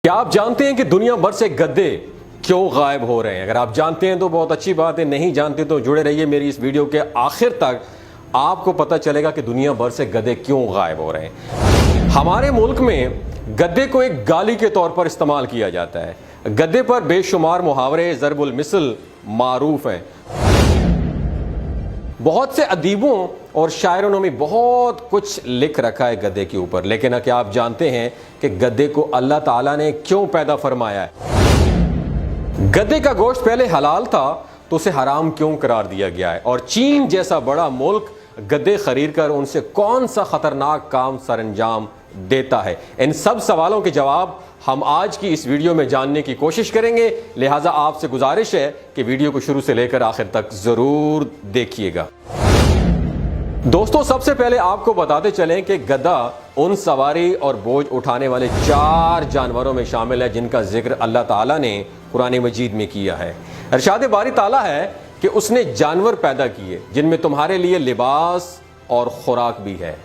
کیا آپ جانتے ہیں کہ دنیا بھر سے گدے کیوں غائب ہو رہے ہیں؟ اگر آپ جانتے ہیں تو بہت اچھی بات ہے، نہیں جانتے تو جڑے رہیے میری اس ویڈیو کے آخر تک، آپ کو پتہ چلے گا کہ دنیا بھر سے گدے کیوں غائب ہو رہے ہیں۔ ہمارے ملک میں گدے کو ایک گالی کے طور پر استعمال کیا جاتا ہے۔ گدے پر بے شمار محاورے، ضرب المثل معروف ہیں۔ بہت سے ادیبوں اور شاعروں نے بھی بہت کچھ لکھ رکھا ہے گدے کے اوپر، لیکن کیا آپ جانتے ہیں کہ گدے کو اللہ تعالیٰ نے کیوں پیدا فرمایا ہے؟ گدے کا گوشت پہلے حلال تھا تو اسے حرام کیوں قرار دیا گیا ہے؟ اور چین جیسا بڑا ملک گدے خرید کر ان سے کون سا خطرناک کام سر انجام دیتا ہے؟ ان سب سوالوں کے جواب ہم آج کی اس ویڈیو میں جاننے کی کوشش کریں گے، لہٰذا آپ سے گزارش ہے کہ ویڈیو کو شروع سے لے کر آخر تک ضرور دیکھیے گا۔ دوستو، سب سے پہلے آپ کو بتاتے چلیں کہ گدھا ان سواری اور بوجھ اٹھانے والے 4 جانوروں میں شامل ہے جن کا ذکر اللہ تعالیٰ نے قرآن مجید میں کیا ہے۔ ارشاد باری تعالیٰ ہے کہ اس نے جانور پیدا کیے جن میں تمہارے لیے لباس اور خوراک بھی ہے،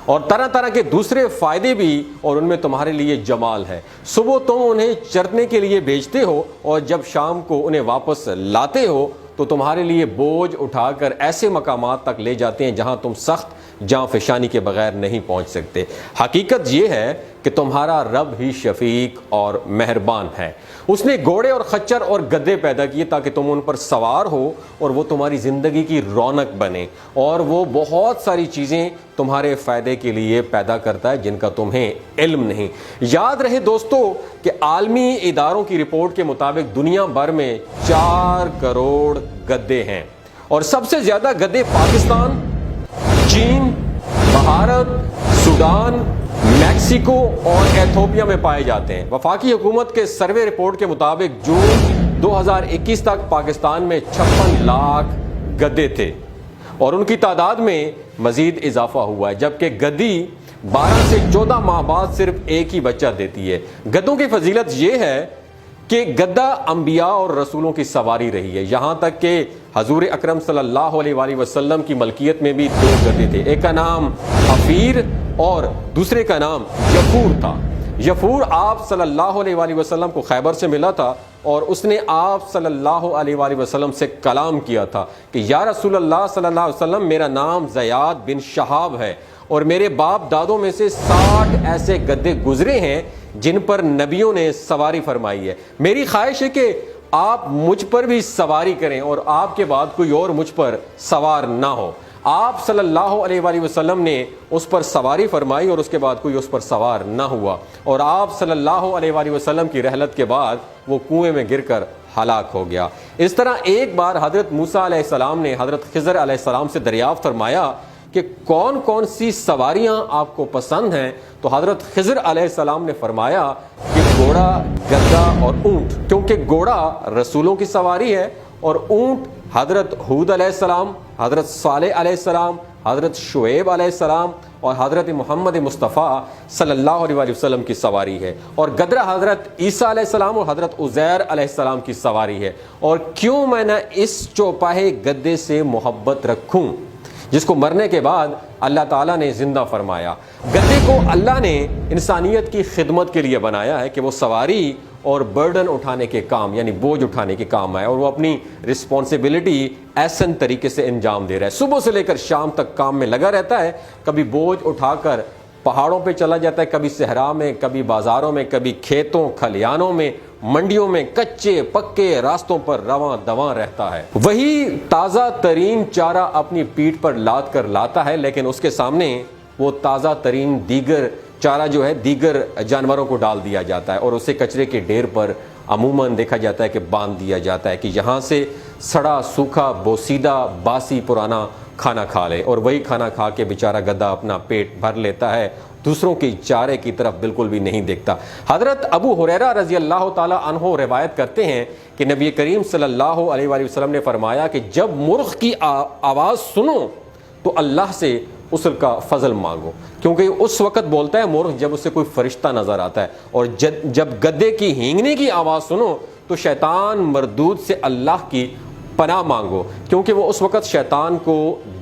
اور طرح طرح کے دوسرے فائدے بھی، اور ان میں تمہارے لیے جمال ہے۔ صبح تم انہیں چرنے کے لیے بھیجتے ہو اور جب شام کو انہیں واپس لاتے ہو تو تمہارے لیے بوجھ اٹھا کر ایسے مقامات تک لے جاتے ہیں جہاں تم سخت جاں فشانی کے بغیر نہیں پہنچ سکتے۔ حقیقت یہ ہے کہ تمہارا رب ہی شفیق اور مہربان ہے۔ اس نے گھوڑے اور خچر اور گدھے پیدا کیے تاکہ تم ان پر سوار ہو اور وہ تمہاری زندگی کی رونق بنے، اور وہ بہت ساری چیزیں تمہارے فائدے کے لیے پیدا کرتا ہے جن کا تمہیں علم نہیں۔ یاد رہے دوستو کہ عالمی اداروں کی رپورٹ کے مطابق دنیا بھر میں 4 کروڑ گدھے ہیں، اور سب سے زیادہ گدھے پاکستان، چین، بھارت، سوڈان، میکسیکو اور ایتھوپیا میں پائے جاتے ہیں۔ وفاقی حکومت کے سروے رپورٹ کے مطابق جون 2021 تک پاکستان میں 56 لاکھ گدھے تھے، اور ان کی تعداد میں مزید اضافہ ہوا ہے، جبکہ گدھی 12 سے 14 ماہ بعد صرف ایک ہی بچہ دیتی ہے۔ گدھوں کی فضیلت یہ ہے کہ گدھا انبیاء اور رسولوں کی سواری رہی ہے، یہاں تک کہ حضور اکرم صلی اللہ علیہ وآلہ وسلم کی ملکیت میں بھی 2 گدھے تھے، ایک کا نام حفیر اور دوسرے کا نام یفور تھا۔ یفور آپ صلی اللہ علیہ وآلہ وسلم کو خیبر سے ملا تھا، اور اس نے آپ صلی اللہ علیہ وآلہ وسلم سے کلام کیا تھا کہ یا رسول اللہ صلی اللہ علیہ وسلم، میرا نام زیاد بن شہاب ہے، اور میرے باپ دادوں میں سے 60 ایسے گدھے گزرے ہیں جن پر نبیوں نے سواری فرمائی ہے۔ میری خواہش ہے کہ آپ مجھ پر بھی سواری کریں اور آپ کے بعد کوئی اور مجھ پر سوار نہ ہو۔ آپ صلی اللہ علیہ وآلہ وسلم نے اس پر سواری فرمائی اور اس کے بعد کوئی اس پر سوار نہ ہوا، اور آپ صلی اللہ علیہ وآلہ وسلم کی رحلت کے بعد وہ کنویں میں گر کر ہلاک ہو گیا۔ اس طرح ایک بار حضرت موسیٰ علیہ السلام نے حضرت خضر علیہ السلام سے دریافت فرمایا کہ کون کون سی سواریاں آپ کو پسند ہیں، تو حضرت خضر علیہ السلام نے فرمایا کہ گھوڑا، گدھا اور اونٹ، کیونکہ گھوڑا رسولوں کی سواری ہے، اور اونٹ حضرت ہود علیہ السلام، حضرت صالح علیہ السلام، حضرت شعیب علیہ السلام اور حضرت محمد مصطفیٰ صلی اللہ علیہ وسلم کی سواری ہے، اور گدھا حضرت عیسیٰ علیہ السلام اور حضرت عزیر علیہ السلام کی سواری ہے۔ اور کیوں میں نے اس چوپاہے گدھے سے محبت رکھوں جس کو مرنے کے بعد اللہ تعالیٰ نے زندہ فرمایا؟ گدھے کو اللہ نے انسانیت کی خدمت کے لیے بنایا ہے کہ وہ سواری اور برڈن اٹھانے کے کام، یعنی بوجھ اٹھانے کے کام آئے، اور وہ اپنی رسپانسبلٹی احسن طریقے سے انجام دے رہا ہے۔ صبح سے لے کر شام تک کام میں لگا رہتا ہے، کبھی بوجھ اٹھا کر پہاڑوں پہ چلا جاتا ہے، کبھی صحرا میں، کبھی بازاروں میں، کبھی کھیتوں کھلیانوں میں، منڈیوں میں، کچے پکے راستوں پر رواں دواں رہتا ہے۔ وہی تازہ ترین چارہ اپنی پیٹھ پر لاد کر لاتا ہے، لیکن اس کے سامنے وہ تازہ ترین دیگر چارہ جو ہے دیگر جانوروں کو ڈال دیا جاتا ہے، اور اسے کچرے کے ڈھیر پر عموماً دیکھا جاتا ہے کہ باندھ دیا جاتا ہے کہ یہاں سے سڑا سوکھا بوسیدہ باسی پرانا کھانا کھا لے، اور وہی کھانا کھا کے بیچارہ گدھا اپنا پیٹ بھر لیتا ہے، دوسروں کی چارے کی طرف بالکل بھی نہیں دیکھتا۔ حضرت ابو ہریرہ رضی اللہ تعالی عنہ روایت کرتے ہیں کہ نبی کریم صلی اللہ علیہ وآلہ وسلم نے فرمایا کہ جب مرغ کی آواز سنو تو اللہ سے اس کا فضل مانگو، کیونکہ اس وقت بولتا ہے مرغ جب اسے کوئی فرشتہ نظر آتا ہے، اور جب گدھے کی ہینگنے کی آواز سنو تو شیطان مردود سے اللہ کی پناہ مانگو، کیونکہ وہ اس وقت شیطان کو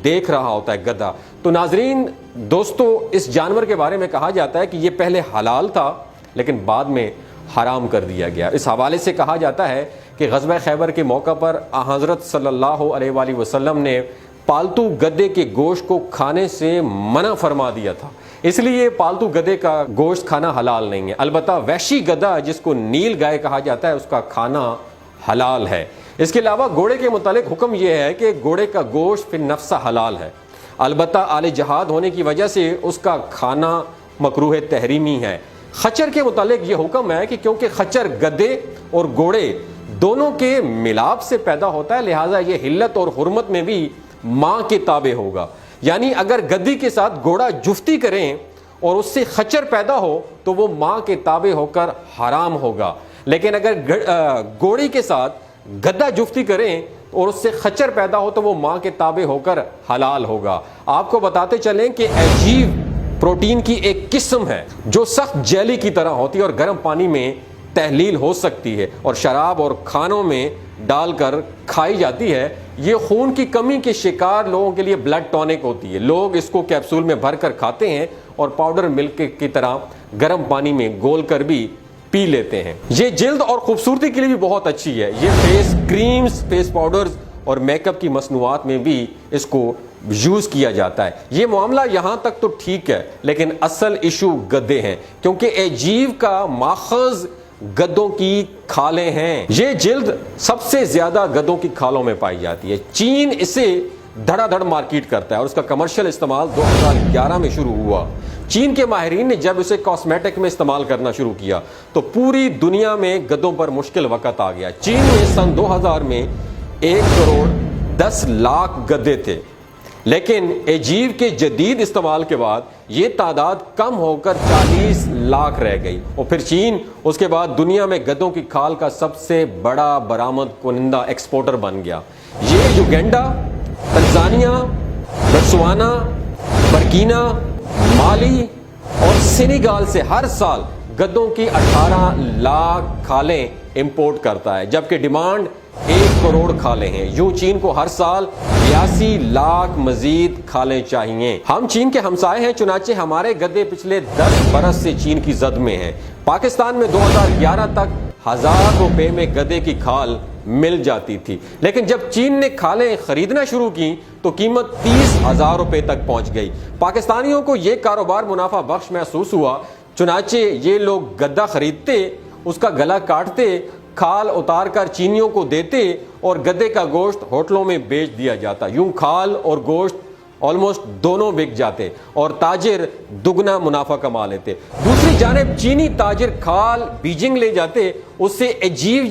دیکھ رہا ہوتا ہے گدھا۔ تو ناظرین دوستو، اس جانور کے بارے میں کہا جاتا ہے کہ یہ پہلے حلال تھا لیکن بعد میں حرام کر دیا گیا۔ اس حوالے سے کہا جاتا ہے کہ غزوہ خیبر کے موقع پر حضرت صلی اللہ علیہ وآلہ وسلم نے پالتو گدے کے گوشت کو کھانے سے منع فرما دیا تھا، اس لیے پالتو گدے کا گوشت کھانا حلال نہیں ہے۔ البتہ وحشی گدھا جس کو نیل گائے کہا جاتا ہے اس کا کھانا حلال ہے۔ اس کے علاوہ گھوڑے کے متعلق حکم یہ ہے کہ گھوڑے کا گوشت فی النفس حلال ہے، البتہ آل جہاد ہونے کی وجہ سے اس کا کھانا مکروہ تحریمی ہے۔ خچر کے متعلق یہ حکم ہے کہ کیونکہ خچر گدے اور گھوڑے دونوں کے ملاپ سے پیدا ہوتا ہے، لہٰذا یہ حلت اور حرمت میں بھی ماں کے تابع ہوگا، یعنی اگر گدی کے ساتھ گھوڑا جفتی کریں اور اس سے خچر پیدا ہو تو وہ ماں کے تابع ہو کر حرام ہوگا، لیکن اگر گھوڑی کے ساتھ گدھا جفتی کریں اور اس سے خچر پیدا ہو تو وہ ماں کے تابع ہو کر حلال ہوگا۔ آپ کو بتاتے چلیں کہ عجیب پروٹین کی ایک قسم ہے جو سخت جیلی کی طرح ہوتی ہے اور گرم پانی میں تحلیل ہو سکتی ہے اور شراب اور کھانوں میں ڈال کر کھائی جاتی ہے۔ یہ خون کی کمی کے شکار لوگوں کے لیے بلڈ ٹونک ہوتی ہے، لوگ اس کو کیپسول میں بھر کر کھاتے ہیں اور پاؤڈر ملک کی طرح گرم پانی میں گول کر بھی پی لیتے ہیں۔ یہ جلد اور خوبصورتی کے لیے بھی بہت اچھی ہے، یہ فیس کریمز، فیس پاؤڈرز اور میک اپ کی مصنوعات میں بھی اس کو یوز کیا جاتا ہے۔ یہ معاملہ یہاں تک تو ٹھیک ہے، لیکن اصل ایشو گدے ہیں، کیونکہ ایجیو کا ماخذ گدوں کی کھالیں ہیں۔ یہ جلد سب سے زیادہ گدوں کی کھالوں میں پائی جاتی ہے۔ چین اسے دھڑا دھڑ مارکیٹ کرتا ہے اور اس کا کمرشل استعمال 2011 میں شروع ہوا۔ چین کے ماہرین نے جب اسے کاسمیٹک میں استعمال کرنا شروع کیا تو پوری دنیا میں گدوں پر مشکل وقت آ گیا۔ چین میں سن 2000 میں 1,10,00,000 گدے تھے، لیکن ایجیو کے جدید استعمال کے بعد یہ تعداد کم ہو کر 40 لاکھ رہ گئی، اور پھر چین اس کے بعد دنیا میں گدوں کی کھال کا سب سے بڑا برآمد کنندہ ایکسپورٹر بن گیا۔ یہ یوگینڈا، تنزانیہ، بوتسوانا، برکینا، مالی اور سینیگال سے ہر سال گدوں کی 18 لاکھ کھالیں امپورٹ کرتا ہے، جبکہ ڈیمانڈ 1 کروڑ کھالیں ہیں۔ یوں چین کو ہر سال 82 لاکھ مزید کھالیں چاہیے۔ ہم چین کے ہمسائے ہیں، چنانچہ ہمارے گدے پچھلے 10 برس سے چین کی زد میں ہیں۔ پاکستان میں 2011 تک 1000 روپے میں گدے کی کھال مل جاتی تھی، لیکن جب چین نے کھالیں خریدنا شروع کی تو قیمت 30,000 روپے تک پہنچ گئی۔ پاکستانیوں کو یہ کاروبار منافع بخش محسوس ہوا، چنانچہ یہ لوگ گدا خریدتے، اس کا گلا کاٹتے، کھال اتار کر چینیوں کو دیتے اور گدے کا گوشت ہوٹلوں میں بیچ دیا جاتا۔ یوں کھال اور گوشت آلموسٹ دونوں بک جاتے اور تاجر دگنا منافع کما لیتے۔ دوسری جانب چینی تاجر کھال بیجنگ لے جاتے، اس سے ایجیو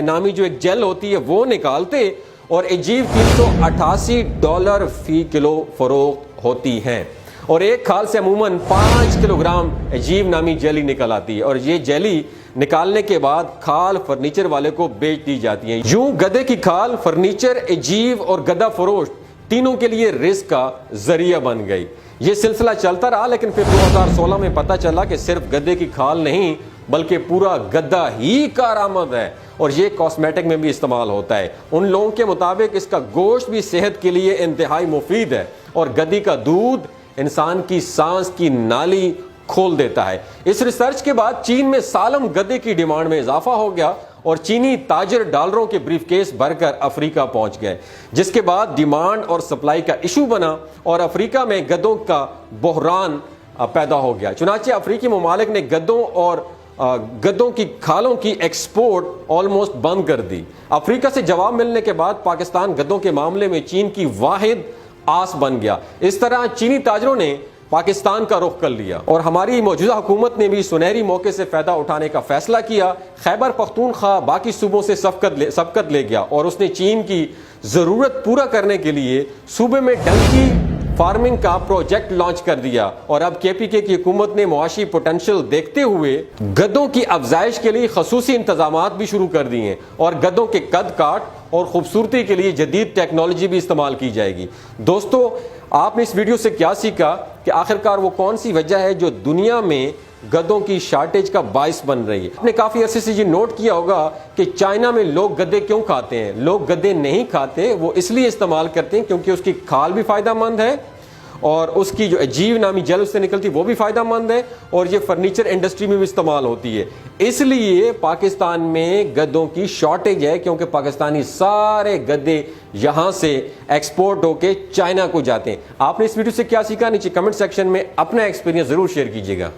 نامی جو ایک جیل ہوتی ہے وہ نکالتے اور ایجیو $388 فی کلو فروخت ہوتی ہیں، اور ایک کھال سے عموماً 5 کلو گرام ایجیو نامی جیلی نکل آتی ہے، اور یہ جیلی نکالنے کے بعد کھال فرنیچر والے کو بیچ دی جاتی ہیں۔ یوں گدے کی کھال فرنیچر، ایجیو اور گدا فروش تینوں کے لیے رزق کا ذریعہ بن گئی۔ یہ سلسلہ چلتا رہا، لیکن پھر 2016 میں پتہ چلا کہ صرف گدے کی کھال نہیں بلکہ پورا گدا ہی کارآمد ہے اور یہ کاسمیٹک میں بھی استعمال ہوتا ہے۔ ان لوگوں کے مطابق اس کا گوشت بھی صحت کے لیے انتہائی مفید ہے اور گدی کا دودھ انسان کی سانس کی نالی کھول دیتا ہے۔ اس ریسرچ کے بعد چین میں سالم گدے کی ڈیمانڈ میں اضافہ ہو گیا اور چینی تاجر ڈالروں کے بریف کیس بھر کر افریقہ پہنچ گئے، جس کے بعد ڈیمانڈ اور سپلائی کا ایشو بنا اور افریقہ میں گدوں کا بحران پیدا ہو گیا۔ چنانچہ افریقی ممالک نے گدوں کی کھالوں کی ایکسپورٹ آلموسٹ بند کر دی۔ افریقہ سے جواب ملنے کے بعد پاکستان گدوں کے معاملے میں چین کی واحد آس بن گیا۔ اس طرح چینی تاجروں نے پاکستان کا رخ کر لیا اور ہماری موجودہ حکومت نے بھی سنہری موقع سے فائدہ اٹھانے کا فیصلہ کیا۔ خیبر پختونخوا باقی صوبوں سے سبقت لے گیا اور اس نے چین کی ضرورت پورا کرنے کے لیے صوبے میں ڈنکی فارمنگ کا پروجیکٹ لانچ کر دیا، اور اب کے پی کے کی حکومت نے معاشی پوٹینشل دیکھتے ہوئے گدوں کی افزائش کے لیے خصوصی انتظامات بھی شروع کر دیے ہیں اور گدوں کے قد کاٹ اور خوبصورتی کے لیے جدید ٹیکنالوجی بھی استعمال کی جائے گی۔ دوستو، آپ نے اس ویڈیو سے کیا سیکھا کہ آخرکار وہ کون سی وجہ ہے جو دنیا میں گدوں کی شارٹیج کا باعث بن رہی ہے؟ آپ نے کافی عرصے سے یہ نوٹ کیا ہوگا کہ چائنا میں لوگ گدے کیوں کھاتے ہیں؟ لوگ گدے نہیں کھاتے، وہ اس لیے استعمال کرتے ہیں کیونکہ اس کی کھال بھی فائدہ مند ہے اور اس کی جو عجیب نامی جیل اس سے نکلتی وہ بھی فائدہ مند ہے اور یہ فرنیچر انڈسٹری میں بھی استعمال ہوتی ہے. اس لیے پاکستان میں گدوں کی شارٹیج ہے کیونکہ پاکستانی سارے گدے یہاں سے ایکسپورٹ ہو کے چائنا کو جاتے ہیں. آپ نے اس ویڈیو سے کیا سیکھا؟ نیچے کمنٹ سیکشن میں اپنا ایکسپیرینس ضرور شیئر کیجیے گا.